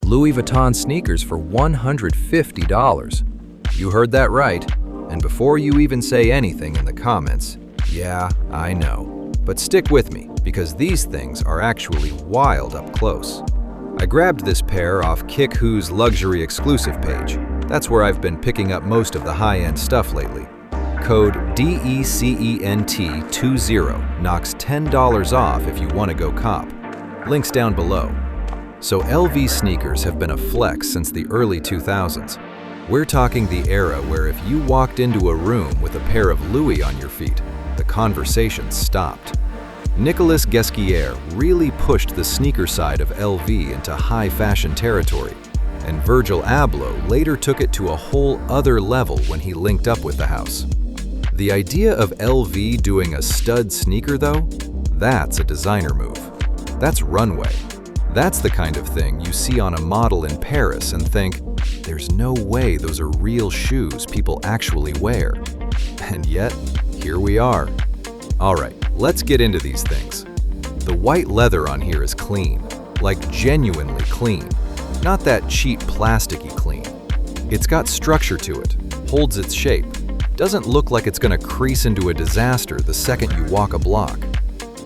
Louis Vuitton sneakers for $150. You heard that right. And before you even say anything in the comments, yeah, I know. But stick with me, because these things are actually wild up close. I grabbed this pair off Kick.Who's luxury exclusive page. That's where I've been picking up most of the high-end stuff lately. Code DECENT20 knocks $10 off if you want to go cop. Links down below. So LV sneakers have been a flex since the early 2000s. We're talking the era where if you walked into a room with a pair of Louis on your feet, the conversation stopped. Nicolas Ghesquière really pushed the sneaker side of LV into high fashion territory, and Virgil Abloh later took it to a whole other level when he linked up with the house. The idea of LV doing a stud sneaker though, that's a designer move. That's runway. That's the kind of thing you see on a model in Paris and think, there's no way those are real shoes people actually wear. And yet, here we are. All right, let's get into these things. The white leather on here is clean, like genuinely clean, not that cheap plasticky clean. It's got structure to it, holds its shape, doesn't look like it's gonna crease into a disaster the second you walk a block.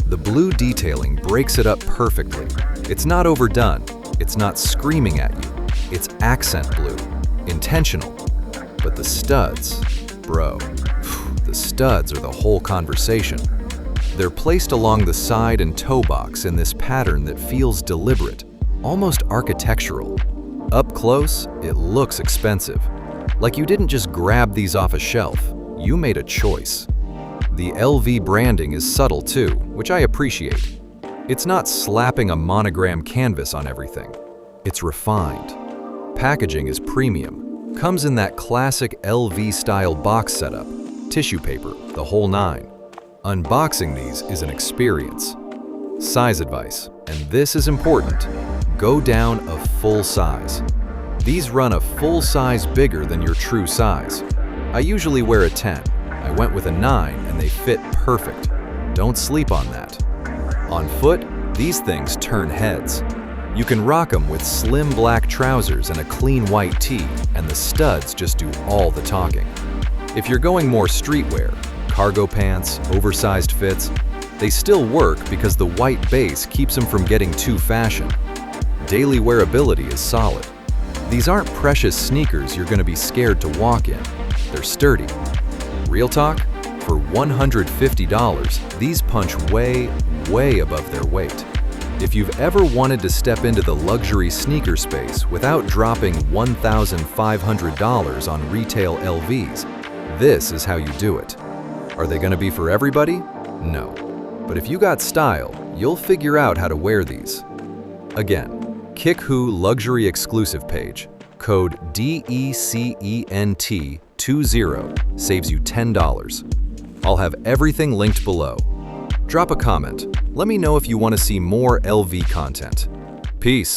The blue detailing breaks it up perfectly. It's not overdone, it's not screaming at you. It's accent blue, intentional. But the studs, bro, the studs are the whole conversation. They're placed along the side and toe box in this pattern that feels deliberate, almost architectural. Up close, it looks expensive. Like you didn't just grab these off a shelf, you made a choice. The LV branding is subtle too, which I appreciate. It's not slapping a monogram canvas on everything. It's refined. Packaging is premium, comes in that classic LV-style box setup, tissue paper, the whole nine. Unboxing these is an experience. Size advice, and this is important, go down a full size. These run a full size bigger than your true size. I usually wear a 10. I went with a 9 and they fit perfect. Don't sleep on that. On foot, these things turn heads. You can rock them with slim black trousers and a clean white tee, and the studs just do all the talking. If you're going more streetwear, cargo pants, oversized fits, they still work because the white base keeps them from getting too fashion. Daily wearability is solid. These aren't precious sneakers you're going to be scared to walk in. They're sturdy. Real talk? For $150, these punch way, way above their weight. If you've ever wanted to step into the luxury sneaker space without dropping $1,500 on retail LVs, this is how you do it. Are they going to be for everybody? No. But if you got style, you'll figure out how to wear these. Again, Kick.Who luxury exclusive page, code DECENT20 saves you $10. I'll have everything linked below. Drop a comment. Let me know if you want to see more LV content. Peace.